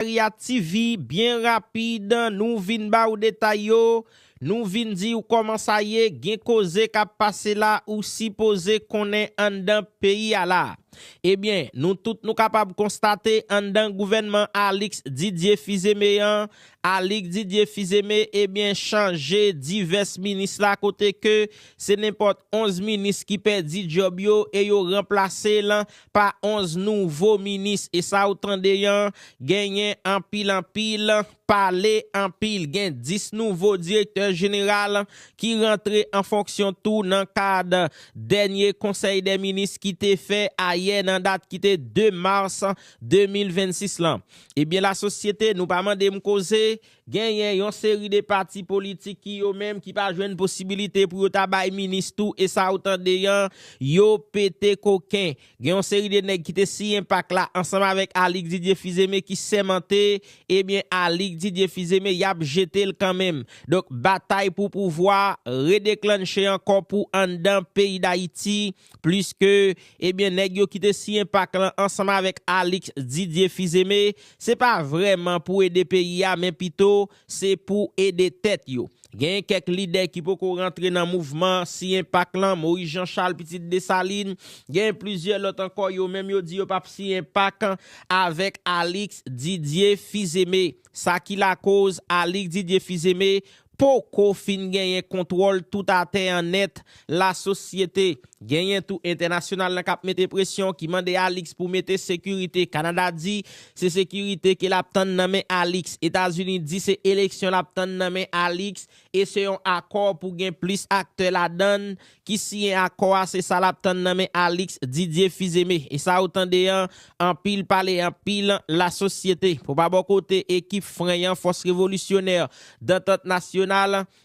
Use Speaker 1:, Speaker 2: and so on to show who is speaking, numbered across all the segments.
Speaker 1: Ria TV, bien rapide, nous vin ba ou détail yo, nous vin di ou comment ça y est, gen cause k'ap passé là ou supposé qu'on est en dans pays à là. Eh bien, nous tous nous capables constater en dans gouvernement Alix Didier Fizeme, Alix Didier Fizeme eh bien changer divers ministres là côté que c'est n'importe 11 ministres qui perdit job yo et yo remplacé là par 11 nouveaux ministres et ça autant de gagné en pile parler en pile gain 10 nouveaux directeurs généraux qui rentrent en fonction tout dans cadre dernier conseil des ministres qui était fait hier dans date qui était 2 mars 2026 là. Eh bien la société nous pas mandé me causer gagné une série de partis politiques qui eux même qui pas joindre possibilité pour tabay ministre tout et ça autant de yo pété coquin. Gagne une série de nèg qui était si impact là ensemble avec Alix Didier Fizeme qui sémenté eh bien Alix Didier Fizeme y a jeté quand même. Donc bataille pour pouvoir redéclencher encore pour en dans pays d'Haïti plus que eh bien nèg yo qui était si impact là ensemble avec Alix Didier Fizeme, c'est pas vraiment pour aider pays mais plutôt c'est pour aider tête yo. Gen quelques leaders qui peuvent rentrer dans le mouvement si impact là Maurice Jean-Charles Petit Dessalines, gen plusieurs autres encore yo même yo dit yo pas si impact avec Alix Didier Fizeme. Ça qui la cause Alix Didier Fizeme poko fin gagner contrôle tout à terre en net la société gagner tout international la cap mettre pression qui mande Alix pour mettre sécurité. Canada dit c'est sécurité que la tande nan men Alix, États-Unis dit c'est élection la tande nan men Alix et c'est un accord pour gain plus acteur la donne qui signe accord c'est ça la tande nan men Alix Didier Fizeme et ça autant de en pile parler en pile la société pour pas bon côté équipe Freyan force révolutionnaire d'entente nationale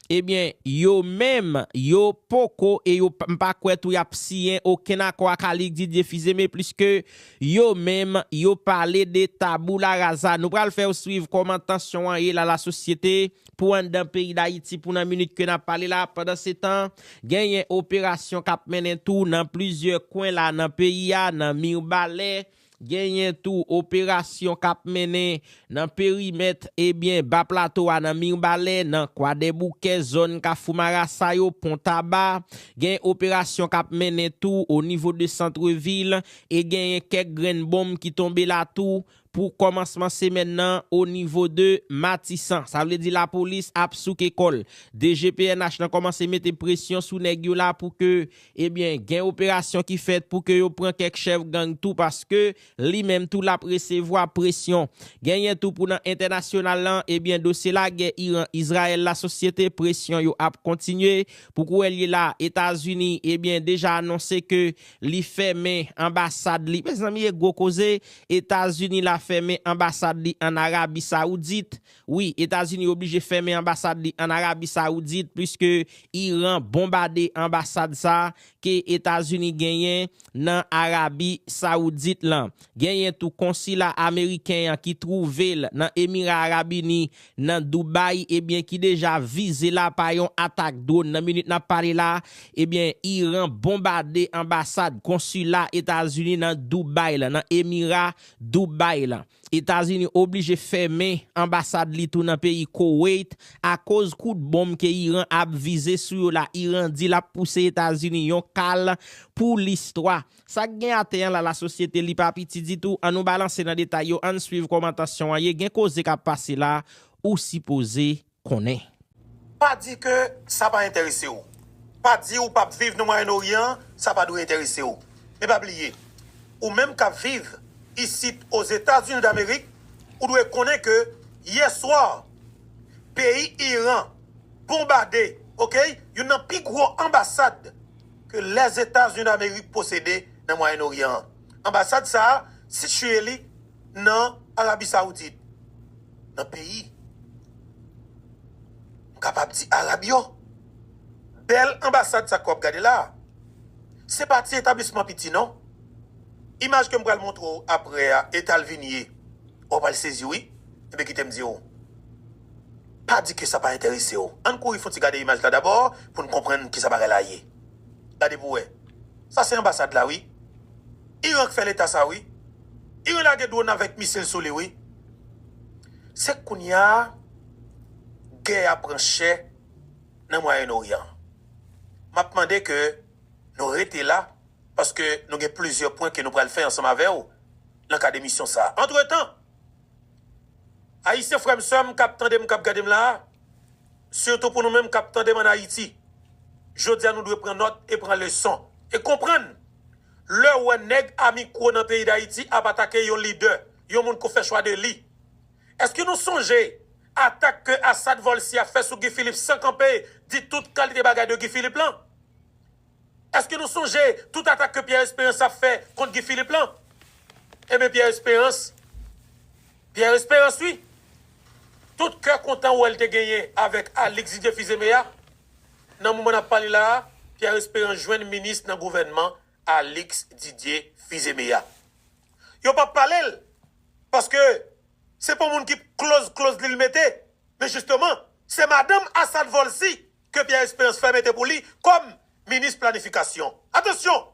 Speaker 1: eh bien yo même yo poko et yo pas quoi tout y a signé aucun accord avec Alix Didier Fizeme plus que yo même yo parler de tabula rasa. Nous pral faire suivre comment tension est là la société pour un dans pays d'Haïti pour une minute que n'a parlé là pendant ce temps gagne opération cap menen tout dans plusieurs coins là dans pays a dans Mirbalais gagné tout opération cap mené dans périmètre eh bien bas plateau dans Mirbalais dans quoi des bouquets zone Kafoumara Sayo Pontaba gagné opération cap mené tout au niveau de centre-ville et gagné quelques graines bombes qui tombent là tout pour commencement c'est maintenant au niveau de Matissan. Ça veut dire la police a souk école. DGPNH n'a commencé à mettre pression sous nèg yo là pour que eh bien gain opération qui fait pour que yo prend quelques chef gang tout parce que lui même tout la recevoir pression. Gagné tout pour dans international là eh bien dossier la guerre Iran Israël la société pression yo a continuer pour que elle là États-Unis eh bien déjà annoncé que li fermer ambassade li mes amis gros cause États-Unis la fermer ambassade li en Arabie Saoudite. Oui, États-Unis obligé fermer ambassade li en Arabie Saoudite puisque Iran bombardé ambassade ça que États-Unis gagné dans Arabie Saoudite là. Gagné tout consulat américain qui trouvé dans Émirats Arabes Unis dans Dubaï et bien qui déjà visé là par une attaque drone dans minute n'a parlé là et bien Iran bombardé ambassade consulat États-Unis dans Dubaï là dans Émirats Dubaï là. États-Unis obligé fermer ambassade li tout dans pays Koweït à cause coup de bombe que Iran a visé sur la Iran dit la pousser États-Unis yon cal pour l'histoire. Ça gen atteint là la société li pa petit dit tout en nous balancer dans détail yo en suivre commentation y gen cause qu'a passé là ou supposé connaît.
Speaker 2: Pas dit que ça pas intéresser ou. Pas dit ou pas vivre dans Moyen-Orient, ça pas doit intéresser ou. Mais pas oublier ou même qu'à vivre ici aux États-Unis d'Amérique, vous devez connaître que hier soir, pays Iran bombardé, ok, il y a une plus grosse ambassade que les États-Unis d'Amérique possédaient dans le Moyen-Orient. Ambassade ça, située dans l'Arabie Saoudite. Dans le pays. Capable de dire Arabio. Belle ambassade ça qu'on regarde là. C'est pas un établissement petit, non? Image que je vais montrer après Étal Vinier. On va le saisir, oui. Et bien, qui t'aime dire, pas dit que ça va intéresser. En il faut regarder l'image là d'abord pour nous comprendre qui ça va là. Regardez pour vous. Ça, c'est l'ambassade là, oui. Iran fait l'état ça, oui. Iran a des drones avec missile sur lui, oui. c'est qu'on y a guerre à brancher dans le Moyen-Orient. Je me demande que nous restons là parce que nous avons plusieurs points que nous pourrons faire ensemble avec vous dans le cadre de mission. Entre-temps, Haïtiens frères sommes captant de gardem là, surtout pour nous-mêmes captant de en Haïti. Je dis à nous devons prendre note et prendre leçon et comprendre le où nèg ami dans le pays d'Haïti a attaqué un leader, un monde qui fait choix de lui. Est-ce que nous songeons attaque que Assad Volsi a fait sur Guy Philippe sans camper, dit toute qualité bagaille de Guy Philippe là? Est-ce que nous songeons toute attaque que Pierre Espérance a fait contre Guy Philippe là? Eh bien Pierre Espérance, oui. Tout cœur content où elle te gagné avec Alix Didier Fizemea. Dans le moment où on a parlé là, Pierre Espérance joint le ministre dans le gouvernement Alix Didier Fizemea. Yo pas parlé parce que c'est pas monde qui close l'il mettait. Mais justement, c'est madame Assad Volsi que Pierre Espérance fait mettre pour lui comme ministre planification. Attention!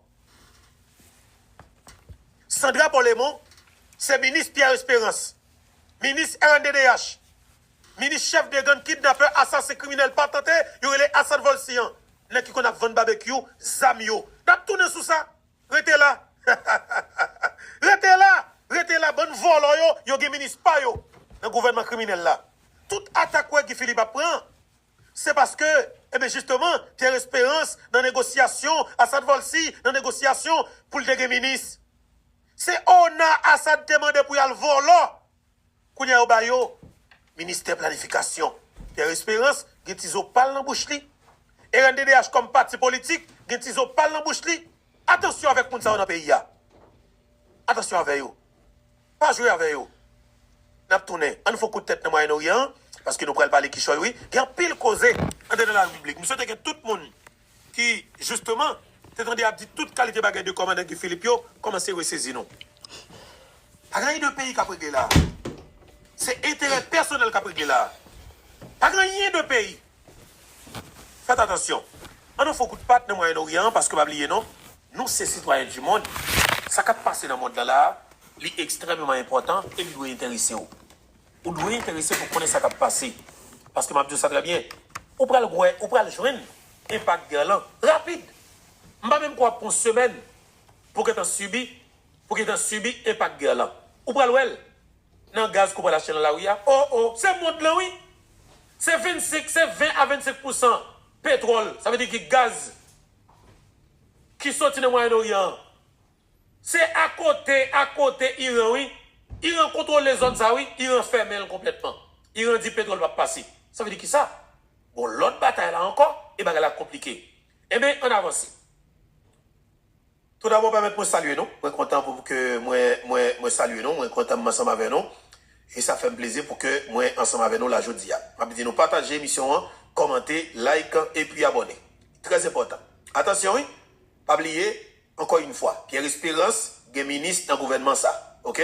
Speaker 2: Sandra Polémon, c'est ministre Pierre Espérance, ministre RNDDH, ministre chef de gang kidnappeur, assassin criminel patenté, il y a Assad Volsian, qui qu'on a vendu barbecue, Zamio. N'a tourné sous ça. Restez là. Restez là, bonne vol, yo ministre pas yo, dans le gouvernement criminel là. Toute attaque que Philippe apprend, c'est parce que, eh bien justement, Pierre Espérance, dans la négociation, Assad Volsi, dans la négociation, pour le dégué ministre. C'est on a Assad demandé pour y aller voler. Kounya Obayo, ministère planification. Pierre Espérance, Getizo parle dans bouche li. RNDDH comme parti politique, Getizo parle dans bouche li. Attention avec moun sa dans le pays. Attention avec eux. Pas jouer avec eux. N'a tourné. On faut coup de tête dans le Moyen-Orient parce que nous pourrons parler qui choisit. Oui, il y a pile causé en dedans de la République. Nous souhaitons que tout le monde qui justement c'est-à-dire a dit toute qualité bagaille de commandant Guy Philippe commence à ressaisir nous. Pas grand de pays qui a pris là. C'est intérêt personnel qui a pris là. Pas grand de pays. Faites attention. On nous faut coup de patte dans le Moyen-Orient parce que pas oublier non, nous c'est citoyens du monde. Ça qui passe dans le monde là, c'est extrêmement important et il doit intéresser vous. Vous doit intéresser pour connaître ça qui passe. Parce que m'a dit ça très bien. Ou pral joindre impact galant rapide. Je ne vais même pas pour une semaine pour que tu subi impact guerre là. Ou pas l'ouel dans le gaz qu'on va lâcher dans la rue. Oh, c'est monde là, oui. C'est 20 à 25% pétrole. Ça veut dire que gaz qui sort dans le Moyen-Orient. C'est à côté Iran, oui. Iran contrôle les zones, ça, oui. Iran ferme complètement. Iran dit pétrole va passer. Ça veut dire que ça? Bon, l'autre bataille là encore, et bien elle a compliqué. Eh bien, on avance. Tout d'abord, permettez-moi de saluer nous. Je suis content pour que moi saluer nous. Je suis content ensemble avec nous. Et ça fait un plaisir pour que moi ensemble avec nous la journée. Je vais nous partager l'émission, commenter, like et puis abonner. Très important. Attention, oui. Pas oublier, encore une fois, Pierre Espérance, ministre dans le gouvernement ça. OK?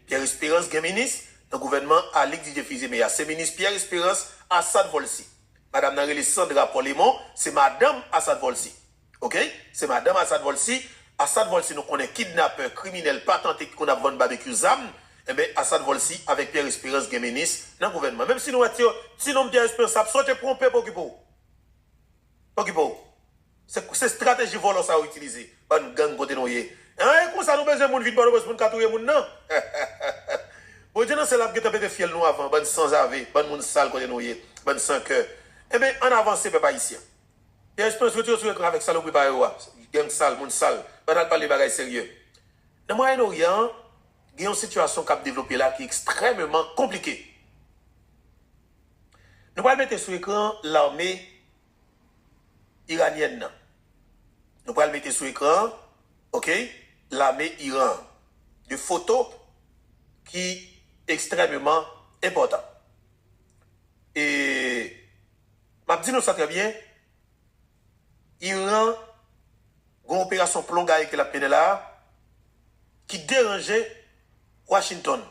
Speaker 2: Pierre Espérance, ministre dans le gouvernement Alix Didier Fizemea. C'est ministre Pierre Espérance, Assad Volsi. Madame Nareli Sandra Polémon, c'est madame Assad Volsi. OK? C'est madame Assad Volsi. Assad Volsi nous connaît kidnappeur, criminel, patenté qu'on a vendu barbecue zam. Eh bien, Assad Volsi avec Pierre Espérance, ministre dans le gouvernement. Même si nous attire, sinon Pierre Espérance, ça saute pour un peu pour c'est stratégie volant ça à utiliser. Ban gang côté nous yé. Hein, comme ça nous besoin moun vite pour nous catouiller moun non. Bon Dieu non c'est là que tu fiel nous avant, ban sans ave, ban moun sale côté nous yé, ban sans cœur. Eh bien, en avance peuple haïtien. Pierre Espérance retourne sur l'écran avec saloperie par eux. Gang sale, moun sale. On a parlé de bagages sérieux. Dans le Moyen-Orient, il y a une situation qui a développé là qui est extrêmement compliquée. Nous allons mettre sur l'écran l'armée iranienne. Nous allons mettre sur l'écran, ok, l'armée Iran. Des photos qui est extrêmement important. Et, je dis nous ça très bien, Iran, une opération plongée que la peine là, qui dérangeait Washington.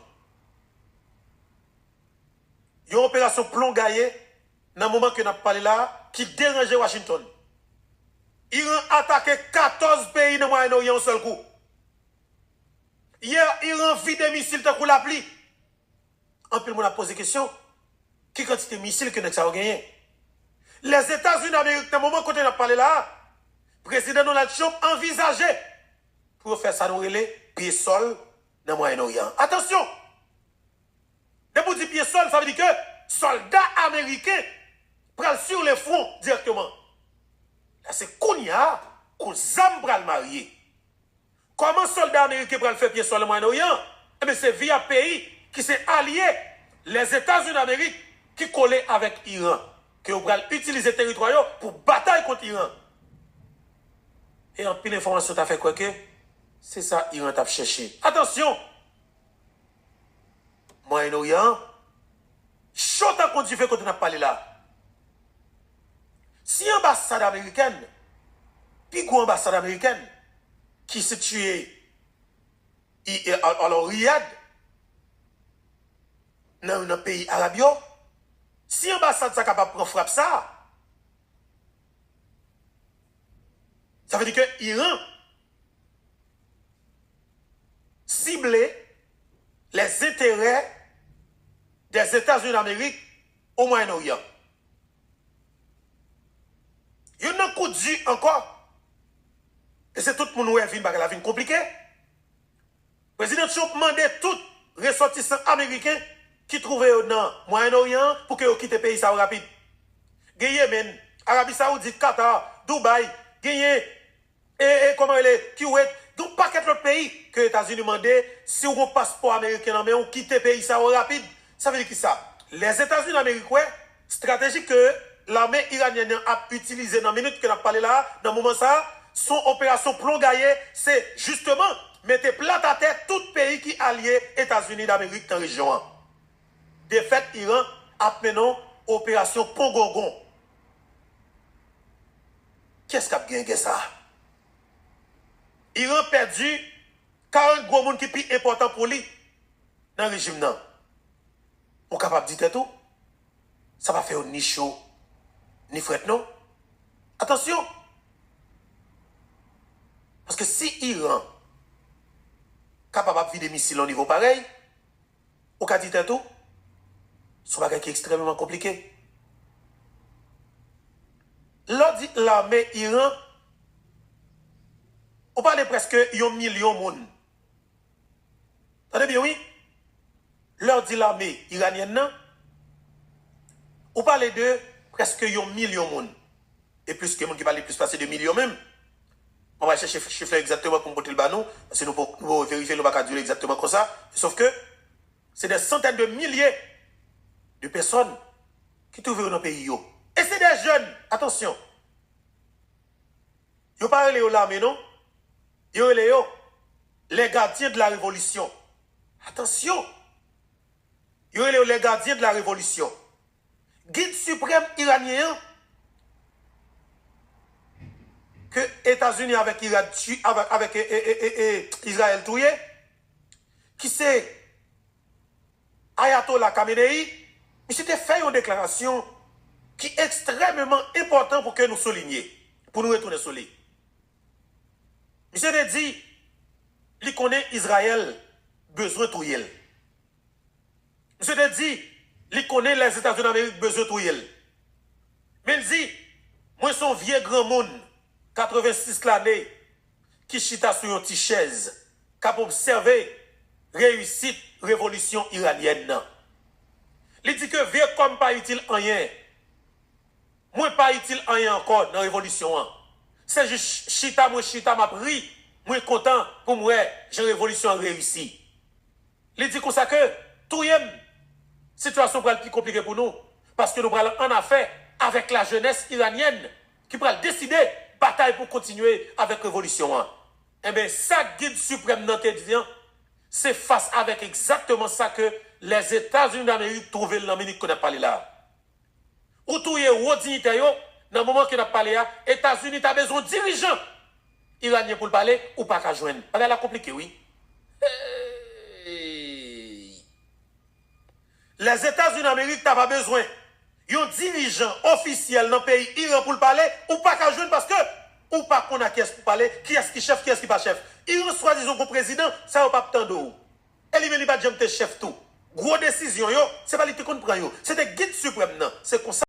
Speaker 2: Une opération plongée dans le moment que nous avons parlé là, qui dérangeait Washington. Iran a attaqué 14 pays dans le Moyen-Orient un seul coup. Hier, Iran vide des missiles de la pluie. en plus, on a posé question. Qui quantité de missiles que nous avons gagné? Les États-Unis d'Amérique, dans le moment où on a parlé là, le président Donald Trump envisageait pour faire ça, nous relais, pied-sol dans le Moyen-Orient. Attention! Dès pour dire pied-sol, ça veut dire que soldats américains prennent sur les fronts directement. Là, c'est Kounia, qu'on zam pral marier. Comment soldats américains prennent faire pied-sol dans le Moyen-Orient? Eh bien, c'est via pays qui s'est allié, les États-Unis d'Amérique, qui collent avec l'Iran. Que vous allez utiliser le territoire pour bataille contre l'Iran. Et en pile d'informations, tu as fait quoi que? C'est ça, l'Iran t'a cherché. Attention! Moyen-Orient, chaud à qu'on dit fait quand on a parlé là. Si l'ambassade américaine, puis une ambassade américaine, qui s'est située à Riyad, dans un pays arabio, si l'ambassade est capable de prendre frappe ça, ça veut dire que l'Iran ciblait les intérêts des États-Unis d'Amérique au Moyen-Orient. Il y a un coup de jus encore. Et c'est tout le monde qui vient la vie compliquée. Le président Trump demandait tous les ressortissants américains qui trouvaient dans le Moyen-Orient pour qu'ils quittent le pays ça rapide. Yémen, Arabie Saoudite, Qatar, Dubaï, comment elle est, Kuwait, donc pas quelques autres pays que les États-Unis demandaient si on a un passeport américain, mais on quitte le pays ça rapide. Ça veut dire qui ça? Les États-Unis d'Amérique, ouais, stratégie que l'armée iranienne a utilisée dans la minute que nous parlé là, dans le moment ça, son opération plongaillée, c'est justement mettre plat à terre tout pays qui allié États-Unis d'Amérique dans la région. De fait, Iran a mené opération Pongogon. Qu'est-ce qu'a gagné ça? Iran perdu 40 gros monde qui sont plus important pour lui dans le régime. On est capable de dire tout. Ça va faire ni chaud, ni fret, non? Attention! Parce que si Iran est capable de vider des missiles au niveau pareil, on peut dire tout. C'est un bagage qui est extrêmement compliqué. L'armée Iran, on parle presque 1 million de monde. Attendez bien, oui? Leur dit l'armée iranienne, on parle de presque 1 million de monde. Et plus que monde qui parle plus passer de millions même. On va chercher le chiffre exactement pour monter le banon, parce que nous pouvons vérifier le bac exactement comme ça. Sauf que c'est des centaines de milliers de personnes qui trouvent dans le pays. Et c'est des jeunes, attention. Ils ne parlent pas de l'armée, non? Ils sont les gardiens de la révolution. Attention. Ils sont les gardiens de la révolution. Guide suprême iranien que les États-Unis avec Israël touye, qui c'est Ayatollah Khamenei, il s'était fait une déclaration qui est extrêmement importante pour que nous soulignions, pour nous retourner sur lui. Il s'était dit, il connaît Israël, besoin de touyer. Il s'était dit, il connaît les États-Unis d'Amérique, besoin de touyer. Mais il dit, moi, son vieux grand monde, 86 l'année, qui chita sur une petite chaise, qui a observé réussite révolution iranienne. Il dit que vieux comme pas utile rien. Moi pas utile rien encore dans la révolution. C'est juste chita m'a pris, moi content pour moi, j'ai révolution réussi. Il dit comme ça que tout la situation va être plus compliquée pour nous parce que nous allons en affaire avec la jeunesse iranienne qui va décider bataille pour continuer avec la révolution. Eh bien, ça guide suprême dans tes disant, c'est face avec exactement ça que les États-Unis d'Amérique trouvent dans la minute qu'on a parlé là. Ou tout est haut dignitaire, dans le moment qu'on a parlé là, les États-Unis ont besoin de dirigeants iraniens pour le parler ou pas qu'à joindre. Elle a compliqué, oui. Les États-Unis d'Amérique n'ont pas besoin d'un dirigeant officiel dans le pays Iran pour le parler ou pas qu'à joindre parce que ou pas qu'on a qui est pour parler, qui est qui chef, qui est qui pas chef. Iran soit disons comme président, ça va pas tant d'eau. Et lui, il va jamais chef tout. gros décision yo, c'est pas lui qui prend yo, c'est des guides suprêmes non, c'est comme ça.